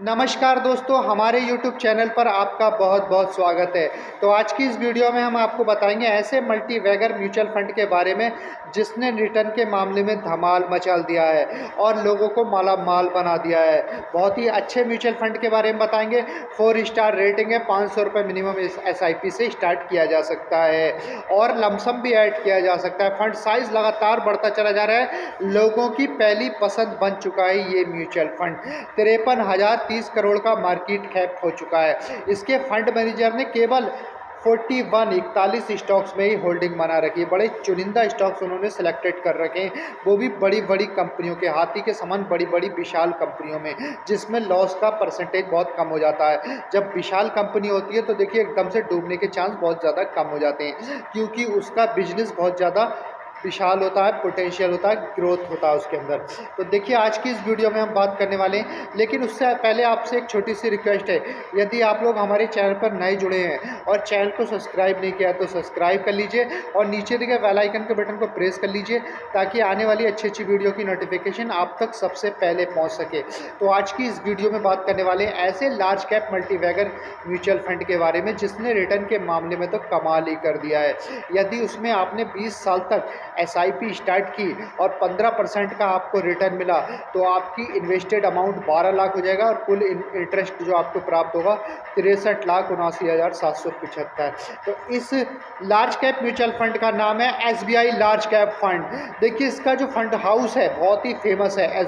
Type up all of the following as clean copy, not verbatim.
नमस्कार दोस्तों, हमारे YouTube चैनल पर आपका बहुत बहुत स्वागत है। तो आज की इस वीडियो में हम आपको बताएंगे ऐसे मल्टीवैगर म्यूचुअल फंड के बारे में जिसने रिटर्न के मामले में धमाल मचा दिया है और लोगों को माला माल बना दिया है। बहुत ही अच्छे म्यूचुअल फंड के बारे में बताएंगे। 4 स्टार रेटिंग है, 500 रुपये मिनिमम इस SIP से स्टार्ट किया जा सकता है और लमसम भी ऐड किया जा सकता है। फंड साइज लगातार बढ़ता चला जा रहा है। लोगों की पहली पसंद बन चुका है ये म्यूचुअल फंड। 53,030 करोड़ का मार्केट कैप हो चुका है। इसके फंड मैनेजर ने केवल 41 स्टॉक्स में ही होल्डिंग बना रखी है। बड़े चुनिंदा स्टॉक्स उन्होंने सिलेक्टेड कर रखे हैं, वो भी बड़ी बड़ी कंपनियों के, हाथी के समान बड़ी बड़ी विशाल कंपनियों में, जिसमें लॉस का परसेंटेज बहुत कम हो जाता है। जब विशाल कंपनी होती है तो देखिए एकदम से डूबने के चांस बहुत ज़्यादा कम हो जाते हैं, क्योंकि उसका बिजनेस बहुत ज़्यादा विशाल होता है, पोटेंशियल होता है, ग्रोथ होता है उसके अंदर। तो देखिए आज की इस वीडियो में हम बात करने वाले हैं, लेकिन उससे पहले आपसे एक छोटी सी रिक्वेस्ट है। यदि आप लोग हमारे चैनल पर नए जुड़े हैं और चैनल को सब्सक्राइब नहीं किया तो सब्सक्राइब कर लीजिए और नीचे दिए बेल आइकन के बटन को प्रेस कर लीजिए ताकि आने वाली अच्छी अच्छी वीडियो की नोटिफिकेशन आप तक सबसे पहले पहुँच सके। तो आज की इस वीडियो में बात करने वाले हैं ऐसे large cap multibagger mutual fund के बारे में जिसने रिटर्न के मामले में तो कमाल ही कर दिया है। यदि उसमें आपने 20 साल तक SIP स्टार्ट की और 15% का आपको रिटर्न मिला तो आपकी इन्वेस्टेड अमाउंट 12 लाख हो जाएगा और कुल इंटरेस्ट जो आपको प्राप्त होगा 63,79,775। तो इस लार्ज कैप म्यूचुअल फंड का नाम है SBI लार्ज कैप फंड। देखिए इसका जो फंड हाउस है बहुत ही फेमस है।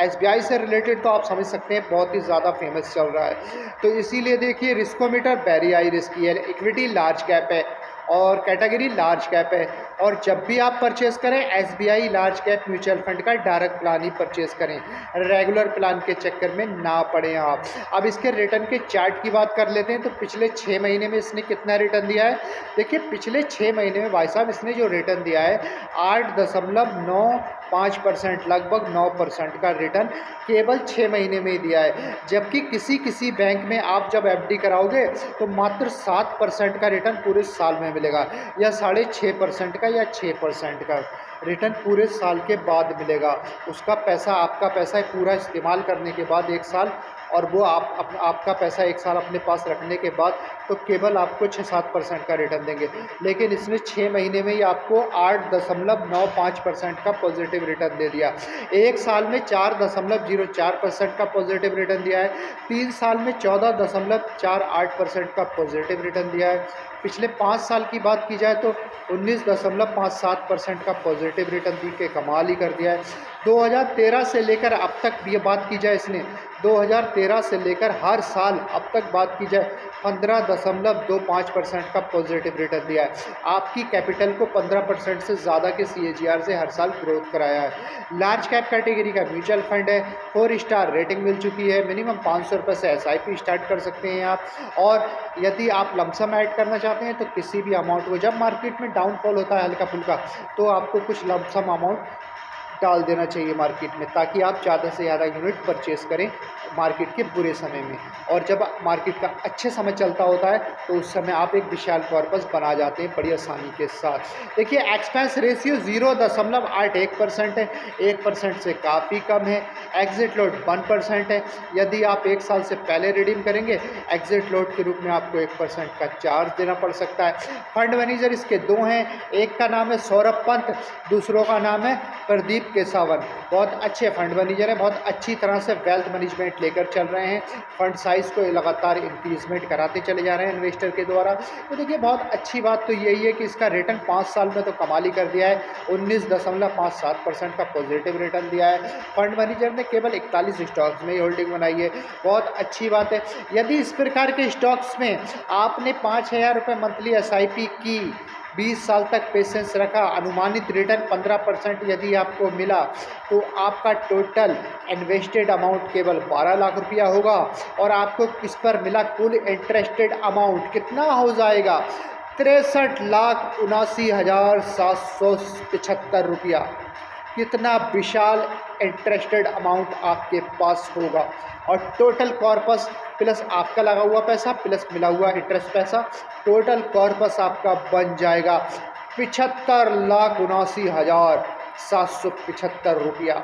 SBI से रिलेटेड तो आप समझ सकते हैं बहुत ही ज़्यादा फेमस चल रहा है। तो इसीलिए देखिए रिस्कोमीटर वेरी हाई रिस्क है, इक्विटी लार्ज कैप है और कैटेगरी लार्ज कैप है। और जब भी आप परचेस करें SBI large cap mutual fund का डायरेक्ट प्लान ही परचेस करें, रेगुलर प्लान के चक्कर में ना पड़े आप। अब इसके रिटर्न के चार्ट की बात कर लेते हैं तो पिछले 6 महीने में इसने कितना रिटर्न दिया है। देखिए पिछले 6 महीने में भाई साहब इसने जो रिटर्न दिया है 8.95%, लगभग 9% का रिटर्न केवल 6 महीने में ही दिया है। जबकि किसी बैंक में आप जब FD कराओगे तो मात्र 7% का रिटर्न पूरे साल में मिलेगा, या 6.5% का या 6% का रिटर्न पूरे साल के बाद मिलेगा। उसका पैसा, आपका पैसा पूरा इस्तेमाल करने के बाद 1 साल, और वो आपका पैसा 1 साल अपने पास रखने के बाद तो केवल आपको 6-7% का रिटर्न देंगे। लेकिन इसने 6 महीने में ही आपको 8.95% का पॉजिटिव रिटर्न दे दिया। 1 साल में 4.04% का पॉजिटिव रिटर्न दिया है। 3 साल में 14.48% का पॉजिटिव रिटर्न दिया है। पिछले 5 साल की बात की जाए तो 19.57% का पॉजिटिव रिटर्न दी के कमाल ही कर दिया है। 2013 से लेकर अब तक ये बात की जाए, इसने 2013 से लेकर हर साल अब तक बात की जाए 15.25% का पॉजिटिव रिटर्न दिया है। आपकी कैपिटल को 15% से ज़्यादा के CAGR से हर साल ग्रोथ कराया है। लार्ज कैप कैटेगरी का म्यूचुअल फंड है, 4 स्टार रेटिंग मिल चुकी है, मिनिमम 500 रुपये से SIP स्टार्ट कर सकते हैं आप। और यदि आप लमसम ऐड करना चाहते हैं तो किसी भी अमाउंट को, जब मार्केट में डाउनफॉल होता है हल्का फुल्का, तो आपको कुछ लमसम अमाउंट डाल देना चाहिए मार्केट में, ताकि आप ज़्यादा से ज़्यादा यूनिट परचेस करें मार्केट के बुरे समय में। और जब मार्केट का अच्छे समय चलता होता है तो उस समय आप एक विशाल कॉर्पस बना जाते हैं बड़ी आसानी के साथ। देखिए एक्सपेंस रेशियो 0.81% है, 1% से काफ़ी कम है। एग्जिट लोड 1% है। यदि आप 1 साल से पहले रिडीम करेंगे एग्जिट लोड के रूप में आपको 1% का चार्ज देना पड़ सकता है। फंड मैनेजर इसके 2 हैं, एक का नाम है सौरभ पंत, दूसरों का नाम है प्रदीप केसावन। बहुत अच्छे फंड मैनेजर हैं, बहुत अच्छी तरह से वेल्थ मैनेजमेंट लेकर चल रहे हैं। फंड साइज को लगातार इंक्रीजमेंट कराते चले जा रहे हैं इन्वेस्टर के द्वारा। तो देखिए बहुत अच्छी बात तो यही है कि इसका रिटर्न 5 साल में तो कमाल ही कर दिया है। 19.57% का पॉजिटिव रिटर्न दिया है। फंड मैनेजर ने केवल 41 स्टॉक्स में ही होल्डिंग बनाई है, बहुत अच्छी बात है। यदि इस प्रकार के स्टॉक्स में आपने 5,000 रुपये मंथली SIP की, 20 साल तक पेशेंस रखा, अनुमानित रिटर्न 15% यदि आपको मिला तो आपका टोटल इन्वेस्टेड अमाउंट केवल 12 लाख रुपया होगा और आपको इस पर मिला कुल इंटरेस्टेड अमाउंट कितना हो जाएगा, 63,79,775 रुपया। कितना विशाल इंटरेस्टेड अमाउंट आपके पास होगा। और टोटल कॉर्पस प्लस आपका लगा हुआ पैसा प्लस मिला हुआ इंटरेस्ट पैसा, टोटल कॉर्पस आपका बन जाएगा 75,79,775 रुपया।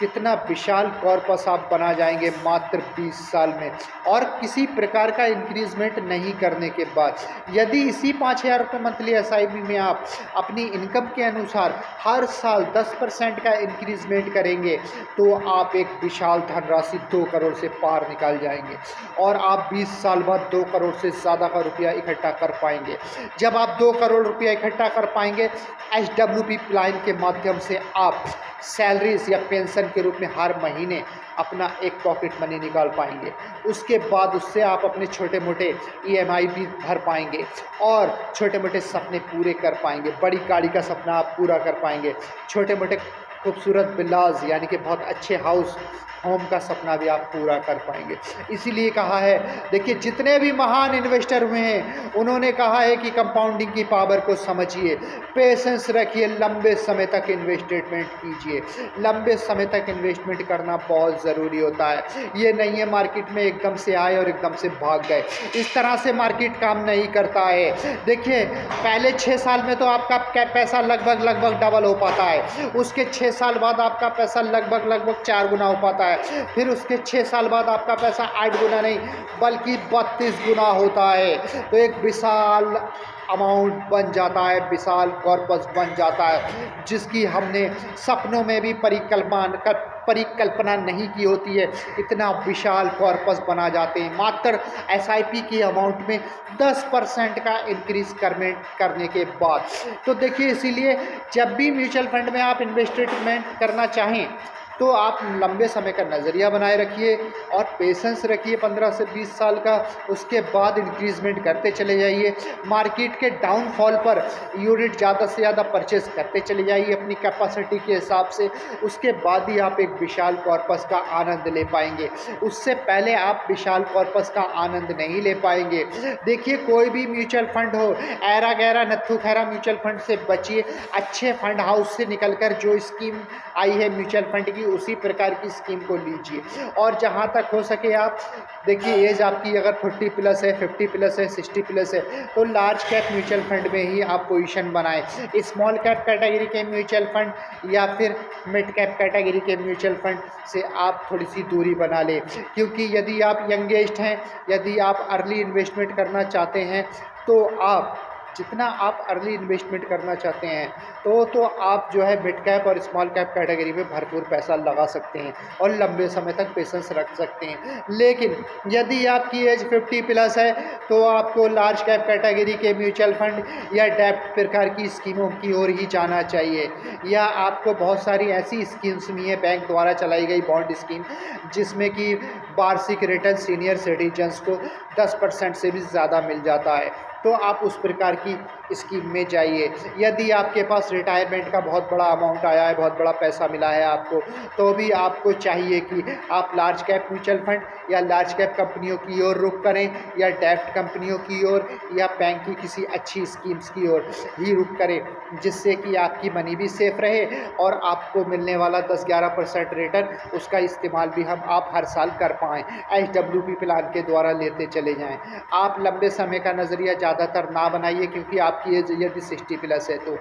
कितना विशाल कॉर्पस आप बना जाएंगे मात्र 20 साल में, और किसी प्रकार का इंक्रीजमेंट नहीं करने के बाद। यदि इसी 5,000 रुपये मंथली SIP में आप अपनी इनकम के अनुसार हर साल 10% का इंक्रीजमेंट करेंगे तो आप एक विशाल धनराशि 2 करोड़ से पार निकाल जाएंगे, और आप 20 साल बाद 2 करोड़ से ज़्यादा का रुपया इकट्ठा कर पाएंगे। जब आप 2 करोड़ रुपया इकट्ठा कर पाएंगे, HWP प्लान के माध्यम से आप सैलरीज या पेंशन के रूप में हर महीने अपना एक पॉकेट मनी निकाल पाएंगे। उसके बाद उससे आप अपने छोटे मोटे EMI भी भर पाएंगे और छोटे मोटे सपने पूरे कर पाएंगे। बड़ी गाड़ी का सपना आप पूरा कर पाएंगे, छोटे मोटे खूबसूरत विलास यानी कि बहुत अच्छे हाउस होम का सपना भी आप पूरा कर पाएंगे। इसीलिए कहा है, देखिए जितने भी महान इन्वेस्टर हुए हैं उन्होंने कहा है कि कंपाउंडिंग की पावर को समझिए, पेशेंस रखिए, लंबे समय तक इन्वेस्टमेंट कीजिए। लंबे समय तक इन्वेस्टमेंट करना बहुत ज़रूरी होता है। ये नहीं है मार्केट में एकदम से आए और एकदम से भाग गए, इस तरह से मार्केट काम नहीं करता है। देखिए पहले 6 साल में तो आपका पैसा लगभग डबल हो पाता है, उसके 6 साल बाद आपका पैसा लगभग 4 गुना हो पाता है, फिर उसके 6 साल बाद आपका पैसा 8 गुना नहीं बल्कि 32 गुना होता है। तो एक विशाल अमाउंट बन जाता है, विशाल कॉर्पस बन जाता है, जिसकी हमने सपनों में भी परिकल्पना नहीं की होती है। इतना विशाल कॉर्पस बना जाते हैं मात्र SIP की अमाउंट में 10% का इंक्रीज करने के बाद। तो देखिए इसीलिए जब भी म्यूचुअल फंड में आप इन्वेस्टमेंट करना चाहें तो आप लंबे समय का नज़रिया बनाए रखिए और पेशेंस रखिए 15 से 20 साल का। उसके बाद इंक्रीजमेंट करते चले जाइए, मार्केट के डाउनफॉल पर यूनिट ज़्यादा से ज़्यादा परचेस करते चले जाइए अपनी कैपेसिटी के हिसाब से। उसके बाद ही आप एक विशाल कॉर्पस का आनंद ले पाएंगे, उससे पहले आप विशाल कॉर्पस का आनंद नहीं ले पाएंगे। देखिए कोई भी म्यूचुअल फंड हो, ऐरा गैरा नत्थू खैरा म्यूचुअल फंड से बचिए, अच्छे फंड हाउस से निकलकर जो स्कीम आई है म्यूचुअल फंड की उसी प्रकार की स्कीम को लीजिए। और जहां तक हो सके आप देखिए एज आपकी अगर 40 प्लस है, 50 प्लस है, 60 प्लस है तो लार्ज कैप म्यूचुअल फंड में ही आप पोजीशन बनाएं। स्मॉल कैप कैटेगरी के म्यूचुअल फंड या फिर मिड कैप कैटेगरी के म्यूचुअल फंड से आप थोड़ी सी दूरी बना लें, क्योंकि यदि आप यंगेस्ट हैं, यदि आप अर्ली इन्वेस्टमेंट करना चाहते हैं तो आप जितना आप अर्ली इन्वेस्टमेंट करना चाहते हैं तो आप जो है मिड कैप और स्मॉल कैप कैटेगरी में भरपूर पैसा लगा सकते हैं और लंबे समय तक पेशेंस रख सकते हैं। लेकिन यदि आपकी एज 50 प्लस है तो आपको लार्ज कैप कैटेगरी के म्यूचुअल फंड या डेब्ट प्रकार की स्कीमों की ओर ही जाना चाहिए, या आपको बहुत सारी ऐसी स्कीम्स भी हैं बैंक द्वारा चलाई गई बॉन्ड स्कीम जिसमें कि वार्षिक रिटर्न सीनियर सिटीजन्स को 10% से भी ज़्यादा मिल जाता है, तो आप उस प्रकार की स्कीम में जाइए। यदि आपके पास रिटायरमेंट का बहुत बड़ा अमाउंट आया है, बहुत बड़ा पैसा मिला है आपको, तो भी आपको चाहिए कि आप लार्ज कैप म्यूचुअल फंड या लार्ज कैप कंपनियों की ओर रुख करें, या डेब्ट कंपनियों की ओर, या बैंक की किसी अच्छी स्कीम्स की ओर ही रुख करें, जिससे कि आपकी मनी भी सेफ रहे और आपको मिलने वाला 10-11% रिटर्न उसका इस्तेमाल भी आप हर साल कर पाएँ। HWP प्लान के द्वारा लेते चले जाएँ। आप लंबे समय का नज़रिया ज़्यादातर ना बनाइए, क्योंकि आपकी एज यदि 60 प्लस है तो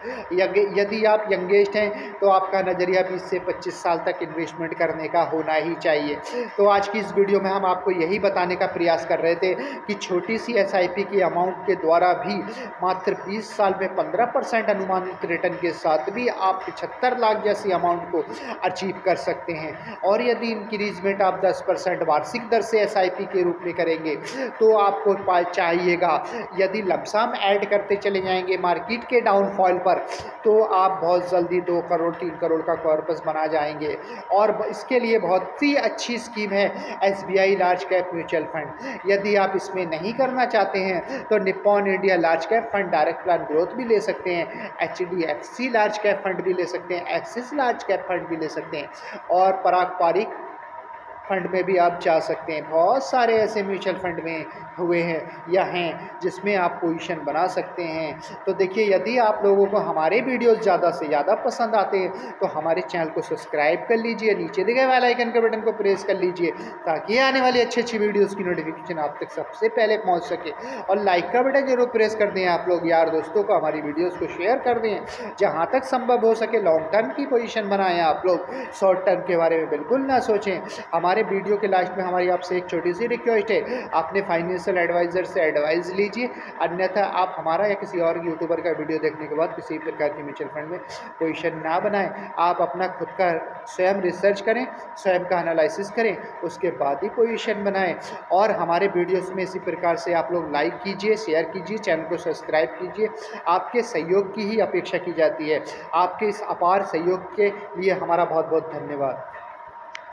यदि आप यंगेस्ट हैं तो आपका नज़रिया 20 से 25 साल तक इन्वेस्टमेंट करने का होना ही चाहिए। तो आज की इस वीडियो में हम आपको यही बताने का प्रयास कर रहे थे कि छोटी सी SIP की अमाउंट के द्वारा भी मात्र 20 साल में 15% अनुमानित रिटर्न के साथ भी आप 75 लाख जैसी अमाउंट को अचीव कर सकते हैं। और यदि इंक्रीजमेंट आप 10% वार्षिक दर से SIP के रूप में करेंगे तो आपको चाहिएगा, यदि लमसम ऐड करते चले जाएंगे मार्केट के डाउनफॉल पर तो आप बहुत जल्दी 2 करोड़ 3 करोड़ का कॉर्पस बना जाएंगे। और इसके लिए बहुत ही अच्छी स्कीम है SBI large cap mutual fund. यदि आप इसमें नहीं करना चाहते हैं तो Nippon India large cap fund direct plan growth भी ले सकते हैं, HDFC लार्ज कैप फंड भी ले सकते हैं, एक्सिस लार्ज कैप फंड भी ले सकते हैं, और पारंपरिक फंड में भी आप जा सकते हैं। बहुत सारे ऐसे म्यूचुअल फंड में हुए हैं या हैं जिसमें आप पोजीशन बना सकते हैं। तो देखिए, यदि आप लोगों को हमारे वीडियोस ज़्यादा से ज़्यादा पसंद आते हैं तो हमारे चैनल को सब्सक्राइब कर लीजिए, नीचे दिए गए बेल आइकन के बटन को प्रेस कर लीजिए ताकि आने वाली अच्छी वीडियोस की नोटिफिकेशन आप तक सबसे पहले पहुंच सके। और लाइक का बटन जरूर प्रेस कर दें आप लोग, यार दोस्तों को हमारी वीडियोस को शेयर कर दें। जहां तक संभव हो सके लॉन्ग टर्म की पोजीशन बनाएं आप लोग, शॉर्ट टर्म के बारे में बिल्कुल ना सोचें। हमारे वीडियो के लास्ट में हमारी आपसे एक छोटी सी रिक्वेस्ट है, आपने फाइनेंशियल एडवाइज़र से एडवाइस लीजिए, अन्यथा आप हमारा या किसी और यूट्यूबर का वीडियो देखने के बाद किसी प्रकार की म्यूचुअल फंड में पोजीशन ना बनाएं। आप अपना खुद का स्वयं रिसर्च करें, स्वयं का एनालिसिस करें, उसके बाद ही पोजीशन बनाएं। और हमारे वीडियोस में इसी प्रकार से आप लोग लाइक कीजिए, शेयर कीजिए, चैनल को सब्सक्राइब कीजिए। आपके सहयोग की ही अपेक्षा की जाती है। आपके इस अपार सहयोग के लिए हमारा बहुत बहुत धन्यवाद।